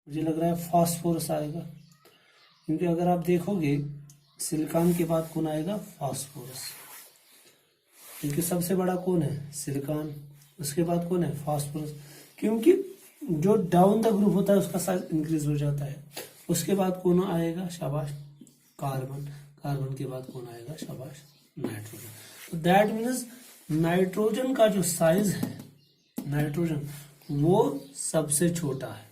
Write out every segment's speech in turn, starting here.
मुझे लग रहा है फास्फोरस आएगा, क्योंकि अगर आप देखोगे सिलिकॉन के बाद कौन आएगा, फास्फोरस, क्योंकि सबसे बड़ा कौन है, सिलिकॉन, उसके बाद कौन है, फास्फोरस, क्योंकि जो डाउन द ग्रुप होता है उसका साइज इंक्रीज हो जाता है। उसके बाद कौन आएगा, शाबाश, कार्बन, कार्बन के बाद कौन आएगा, शाबाश, नाइट्रोजन। तो दैट मीन्स नाइट्रोजन का जो साइज है, नाइट्रोजन वो सबसे छोटा है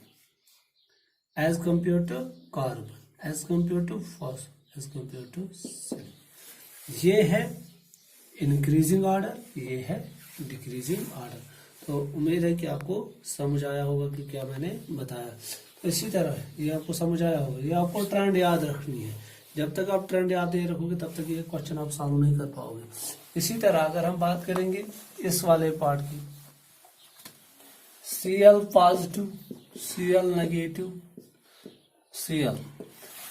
as compare to carbon, as compare to phosphorus, as compare to silicon. ये है इंक्रीजिंग ऑर्डर, ये है डिक्रीजिंग ऑर्डर। तो उम्मीद है कि आपको समझ आया होगा कि क्या मैंने बताया। तो इसी तरह ये आपको समझ आया होगा, ये आपको ट्रेंड याद रखनी है। जब तक आप ट्रेंड याद नहीं रखोगे तब तक ये क्वेश्चन आप सॉल्व नहीं कर पाओगे। इसी तरह अगर हम बात करेंगे इस वाले पार्ट की, Cl positive, Cl negative, Cl,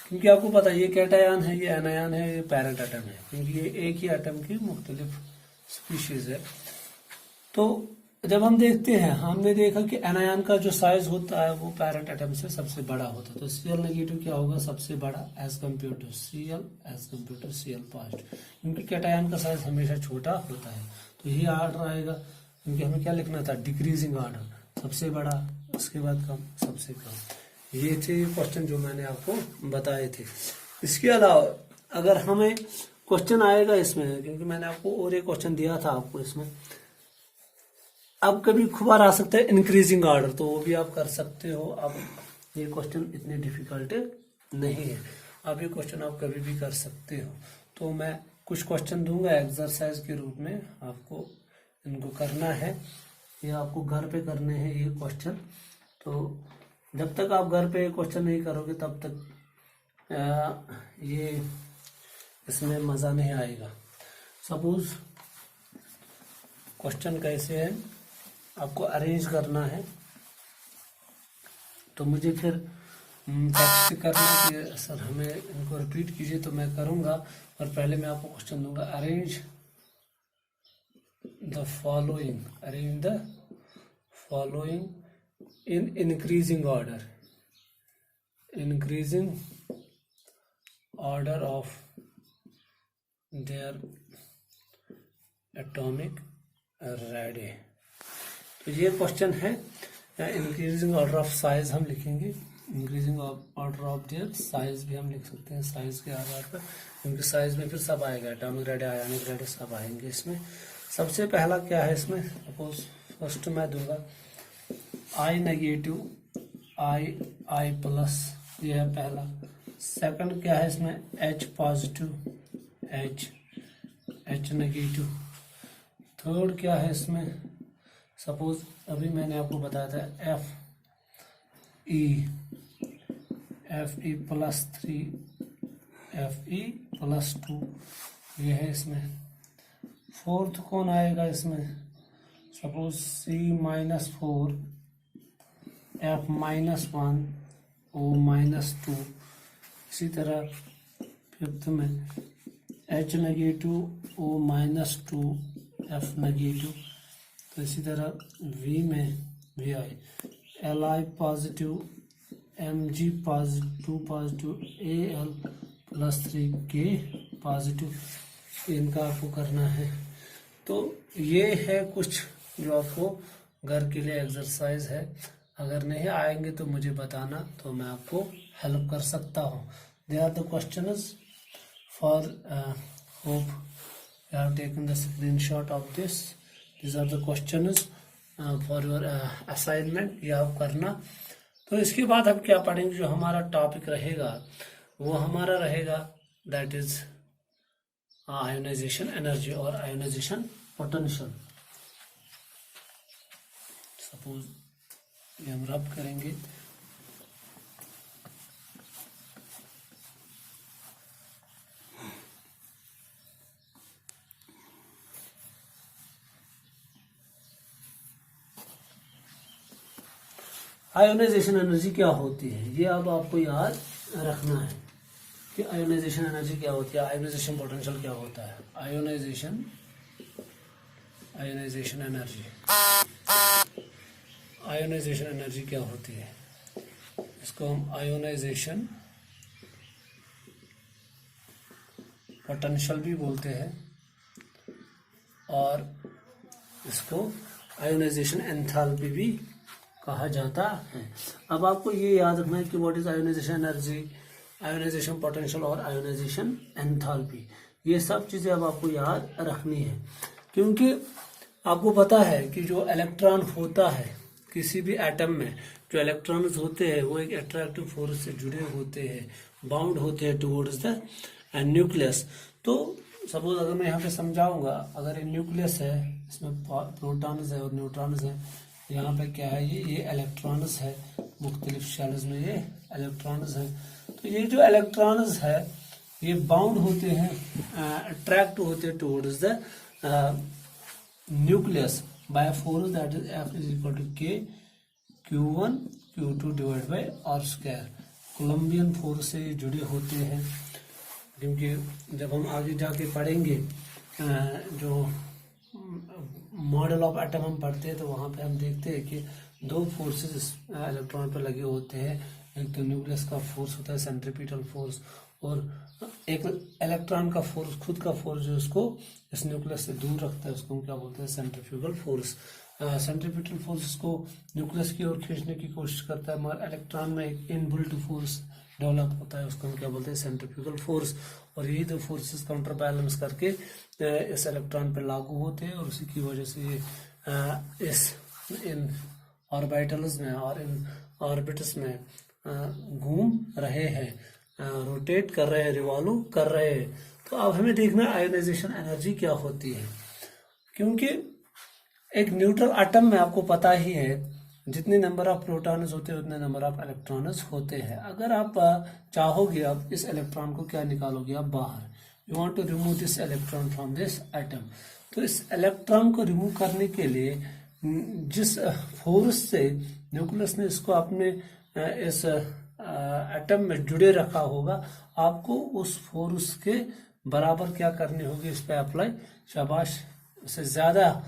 क्योंकि आपको पता है ये कैटायन है, ये एनायन है, ये पैरेंट एटम है, क्योंकि ये एक ही एटम की मुख्तलिफ स्पीशीज है। तो जब हम देखते हैं, हमने देखा कि एनायन का जो साइज होता है वो पैरेंट एटम से सबसे बड़ा होता है। तो Cl नेगेटिव क्या होगा, सबसे बड़ा as compare to Cl, as compare to Cl positive, क्योंकि कैटायन का साइज हमेशा छोटा होता है। तो ये ऑर्डर आएगा, क्योंकि हमें क्या लिखना था, डिक्रीजिंग ऑर्डर, सबसे बड़ा, उसके बाद कम, सबसे कम। ये थे क्वेश्चन जो मैंने आपको बताए थे। इसके अलावा अगर हमें क्वेश्चन आएगा इसमें, क्योंकि मैंने आपको और एक क्वेश्चन दिया था आपको इसमें, अब कभी खुबार आ सकता है इंक्रीजिंग ऑर्डर, तो वो भी आप कर सकते हो। अब ये क्वेश्चन इतने डिफिकल्ट नहीं है, अब ये क्वेश्चन आप कभी भी कर सकते हो। तो मैं कुछ क्वेश्चन दूंगा एक्सरसाइज के रूप में, आपको इनको करना है, ये आपको घर पे करने हैं ये क्वेश्चन। तो जब तक आप घर पे क्वेश्चन नहीं करोगे तब तक ये इसमें मज़ा नहीं आएगा। सपोज क्वेश्चन कैसे है, आपको अरेंज करना है, तो मुझे फिर टेक्स्ट करना कि सर हमें इनको रिपीट कीजिए, तो मैं करूँगा। और पहले मैं आपको क्वेश्चन दूंगा, arrange the following, arrange the following in increasing order, increasing order of their atomic ready. तो ये क्वेश्चन है, इंक्रीजिंग ऑर्डर ऑफ साइज हम लिखेंगे, increasing order of their size भी हम लिख सकते हैं, साइज के आधार पर, क्योंकि साइज में फिर सब आएगा, एटॉमिक रेडी, आयोनिक रेडी, सब आएंगे इसमें। सबसे पहला क्या है इसमें, सपोज फर्स्ट मैं दूंगा आई नेगेटिव, आई प्लस, ये है पहला। सेकंड क्या है इसमें, H positive, H negative. Third क्या है इसमें, सपोज अभी मैंने आपको बताया था Fe प्लस 3, Fe प्लस 2, ये है इसमें। फोर्थ कौन आएगा इसमें, suppose C minus 4, F minus 1, O minus 2। इसी तरह फिफ्थ में H negative, O minus 2, F negative. तो इसी तरह V में Vi, Li positive, Mg positive, Al plus 3, K positive, इनका आपको करना है। तो ये है कुछ जो आपको घर के लिए एक्सरसाइज है। अगर नहीं आएंगे तो मुझे बताना, तो मैं आपको हेल्प कर सकता हूँ। They are the questions for hope you have taken the screenshot of this. These are the questions for your assignment, ये आप करना। तो इसके बाद हम क्या पढ़ेंगे, जो हमारा टॉपिक रहेगा वो हमारा रहेगा दैट इज आयोनाइजेशन एनर्जी और आयोनाइजेशन पोटेंशियल। सपोज ये हम रब करेंगे, आयोनाइजेशन एनर्जी क्या होती है, ये अब आपको याद रखना है कि आयोनाइजेशन एनर्जी क्या होती है, आयोनाइजेशन पोटेंशियल क्या होता है। आयोनाइजेशन एनर्जी, आयोनाइजेशन एनर्जी क्या होती है। इसको हम आयोनाइजेशन पोटेंशियल भी बोलते हैं और इसको आयोनाइजेशन एंथैल्पी भी कहा जाता है। अब आपको ये याद रखना है कि what is ionisation energy, ionisation potential और आयोनाइजेशन एंथैल्पी, ये सब चीजें अब आपको याद रखनी है, क्योंकि आपको पता है कि जो इलेक्ट्रॉन होता है किसी भी एटम में, जो इलेक्ट्रॉन्स होते हैं वो एक अट्रैक्टिव फोर्स से जुड़े होते हैं, बाउंड होते हैं टुवर्ड्स द न्यूक्लियस। तो सपोज अगर मैं यहाँ पे समझाऊंगा, अगर ये न्यूक्लियस है, इसमें प्रोटॉन्स है और न्यूट्रॉन्स है, यहाँ पे क्या है, ये इलेक्ट्रॉन्स है, मुख्तलिफ शेल्स में ये इलेक्ट्रॉन्स हैं। तो ये जो इलेक्ट्रॉन्स है ये बाउंड होते हैं, अट्रैक्ट होते हैं towards the nucleus by force that is F is equal to K Q1 Q2 divide by R square. Coulombian force से जुड़े होते हैं, क्योंकि जब हम आगे जाके पढ़ेंगे जो मॉडल ऑफ एटम हम पढ़ते हैं तो वहाँ पे हम देखते हैं कि दो फोर्सेस इलेक्ट्रॉन पर लगे होते हैं, एक तो न्यूक्लियस का फोर्स होता है सेंट्रीपिटल फोर्स, और एक इलेक्ट्रॉन का फोर्स, खुद का फोर्स जो उसको इस न्यूक्लियस से दूर रखता है, उसको हम क्या बोलते हैं, सेंट्रीफ्यूगल फोर्स। सेंट्रीपिटल फोर्स इसको न्यूक्लियस की ओर खींचने की कोशिश करता है, मगर इलेक्ट्रॉन में एक इनबिल्ट फोर्स डेवलप होता है, उसको हम क्या बोलते हैं, सेंट्रीफ्यूगल फोर्स। और यही दो फोर्सेस काउंटर बैलेंस करके इस इलेक्ट्रॉन पर लागू होते हैं, और उसी की वजह से ये इन ऑर्बिटल्स में और इन ऑर्बिट्स में घूम रहे हैं, रोटेट कर रहे हैं, रिवॉल्व कर रहे हैं। तो अब हमें देखना है आयोनाइजेशन एनर्जी क्या होती है, क्योंकि एक न्यूट्रल एटम में आपको पता ही है जितने नंबर ऑफ प्रोटॉन्स होते हैं उतने नंबर ऑफ इलेक्ट्रॉन्स होते हैं। अगर आप चाहोगे आप इस इलेक्ट्रॉन को क्या निकालोगे, आप बाहर, you want to remove this electron from this atom. तो इस इलेक्ट्रॉन को रिमूव करने के लिए जिस फोर्स से न्यूक्लियस ने इसको अपने इस एटम में जुड़े रखा होगा, आपको उस फोर्स के बराबर क्या करनी होगी, इस पे अप्लाई, शाबाश, से ज्यादा,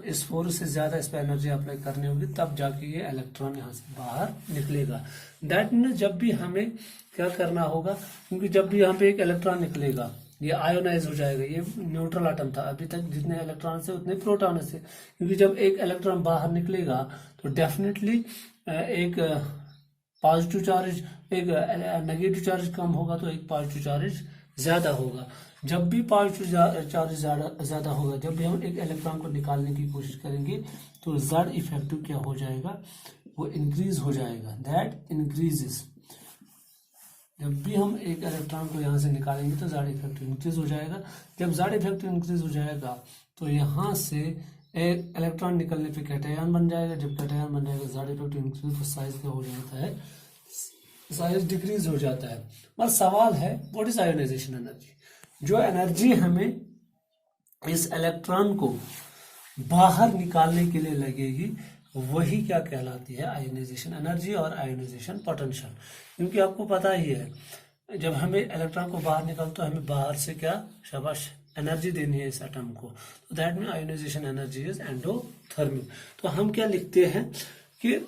इस फोर्स से ज्यादा इस पे एनर्जी अप्लाई करनी होगी, तब जाके ये इलेक्ट्रॉन यहाँ से बाहर निकलेगा। दैट मीन्स जब भी हमें क्या करना होगा, क्योंकि जब भी यहाँ पे एक इलेक्ट्रॉन निकलेगा ये आयोनाइज हो जाएगा, ये न्यूट्रल एटम था, अभी तक जितने इलेक्ट्रॉन थे उतने प्रोटॉन थे, क्योंकि जब एक इलेक्ट्रॉन बाहर निकलेगा तो डेफिनेटली एक पॉजिटिव चार्ज, एक नेगेटिव चार्ज कम होगा तो एक पॉजिटिव चार्ज ज्यादा होगा। जब भी पॉजिटिव चार्ज ज्यादा होगा, जब भी हम एक इलेक्ट्रॉन को निकालने की कोशिश करेंगे तो जेड इफेक्टिव क्या हो जाएगा, वो इंक्रीज हो जाएगा, दैट इंक्रीजेस। जब भी हम एक इलेक्ट्रॉन को यहाँ से निकालेंगे तो जेड इफेक्टिव इंक्रीज हो जाएगा। जब जेड इफेक्टिव इंक्रीज हो जाएगा तो यहाँ से एक इलेक्ट्रॉन निकलने पे कैटायन बन जाएगा, जब कैटायन बन जाएगा जेड इफेक्टिव इंक्रीज, तो साइज क्या हो जाता है, साइज डिक्रीज हो जाता है। पर सवाल है व्हाट इज आयोनाइजेशन एनर्जी, जो एनर्जी हमें इस इलेक्ट्रॉन को बाहर निकालने के लिए लगेगी वही क्या कहलाती है, आयोनाइजेशन एनर्जी और आयोनाइजेशन पोटेंशियल। क्योंकि आपको पता ही है जब हमें इलेक्ट्रॉन को बाहर निकाल तो हमें बाहर से क्या, शाबाश, एनर्जी देनी है इस एटम को, तो that mean ionisation energy is endothermic. तो हम क्या लिखते हैं कि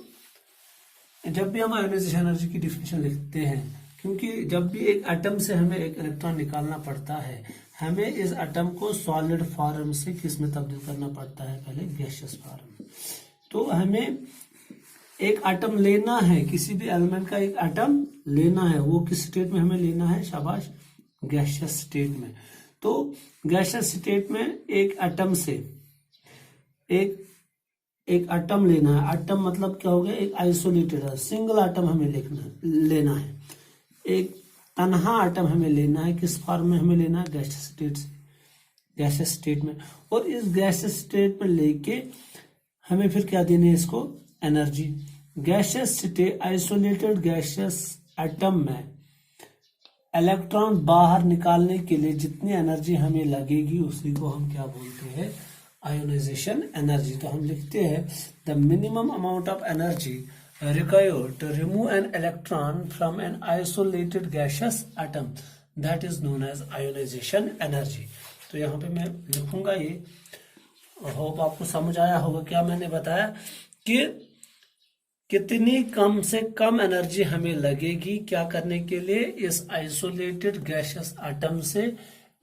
जब भी हम आयोनाइजेशन एनर्जी की डिफिनेशन लिखते हैं, क्योंकि जब भी एक एटम से हमें एक इलेक्ट्रॉन निकालना पड़ता है, हमें इस एटम को सॉलिड फॉर्म से किस में तब्दील करना पड़ता है, पहले गैसियस फॉर्म। तो हमें एक एटम लेना है, किसी भी एलिमेंट का एक एटम लेना है, वो किस स्टेट में हमें लेना है, शाबाश, गैसियस स्टेट में। तो गैसियस स्टेट में एक एटम से एक एटम लेना है, एटम मतलब क्या हो गया, एक आइसोलेटेड है, सिंगल एटम हमें लेना है, एक तन्हा एटम हमें लेना है, किस फॉर्म में हमें लेना है, गैसियस स्टेट में। और इस गैसियस स्टेट में लेके हमें फिर क्या देनी है इसको, energy. Gaseous state, isolated gaseous atom में इलेक्ट्रॉन बाहर निकालने के लिए जितनी एनर्जी हमें लगेगी उसी को हम क्या बोलते हैं, आयोनाइजेशन एनर्जी। तो हम लिखते हैं the minimum amount of energy required to remove an electron from an isolated gaseous atom that is known as ionization energy। तो यहाँ पे मैं लिखूंगा ये, होप आपको समझ आया होगा क्या मैंने बताया कि कितनी कम से कम एनर्जी हमें लगेगी क्या करने के लिए, इस आइसोलेटेड गैसियस एटम से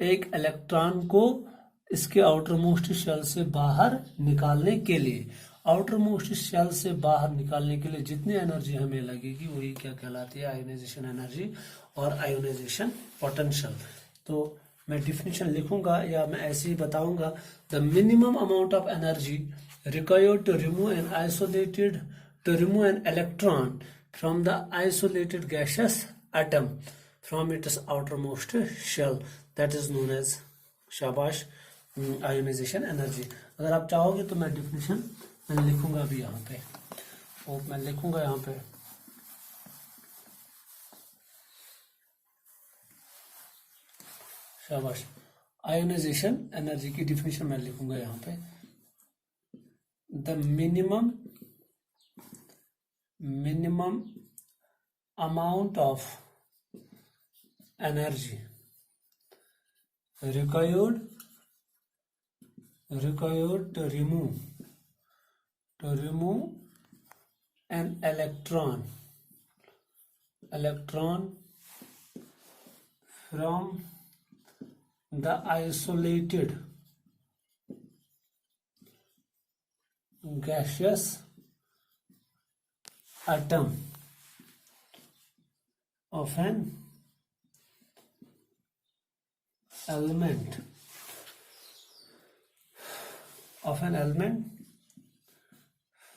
एक इलेक्ट्रॉन को इसके आउटर मोस्ट शेल से बाहर निकालने के लिए। आउटर मोस्ट शेल से बाहर निकालने के लिए जितनी एनर्जी हमें लगेगी वही क्या कहलाती है, आयोनाइजेशन एनर्जी और आयोनाइजेशन पोटेंशियल। तो मैं डिफिनेशन लिखूंगा या मैं ऐसे ही बताऊंगा, the minimum amount of energy required to remove an electron from the isolated gaseous atom from its outermost shell, that is known as शाबाश आयोनाइजेशन एनर्जी। अगर आप चाहोगे तो मैं डिफिनेशन मैं लिखूंगा भी यहाँ पे, और मैं लिखूंगा यहाँ पे शाबाश, आयोनाइजेशन एनर्जी की डिफिनेशन मैं लिखूंगा यहाँ पे, the minimum amount of energy required to remove an electron from the isolated gaseous atom of an element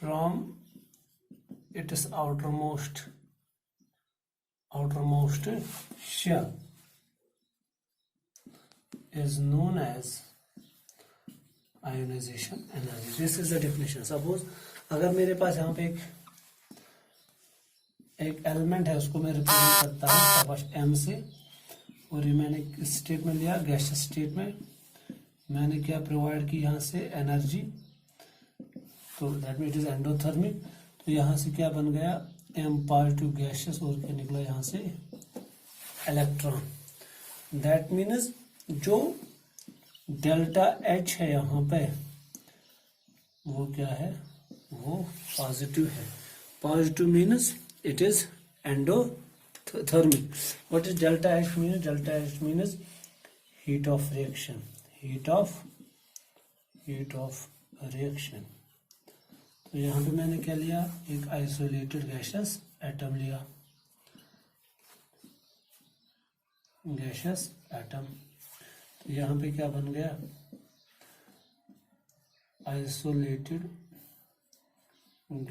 from its outermost shell is known as ionization energy. This is the definition. Suppose अगर मेरे पास यहाँ पे एक element है, उसको मैं represent करता हूँ सपोज एम से, और ये मैंने किस स्टेट में लिया, गैसियस स्टेट में। मैंने क्या प्रोवाइड की यहाँ से एनर्जी, तो that mean it is endothermic. तो यहाँ से क्या बन गया, एम पॉजिटिव गैसियस, और क्या निकला यहाँ से इलेक्ट्रॉन। दैट मीन्स जो डेल्टा एच है यहाँ पे वो क्या है, वो पॉजिटिव है। Positive means it is endothermic. What is delta H means? Delta H means heat of reaction. Heat of reaction. तो यहाँ पे मैंने क्या लिया, एक आइसोलेटेड गैसियस एटम लिया, गैसियस एटम। तो यहाँ पे क्या बन गया, आइसोलेटेड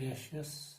गैसियस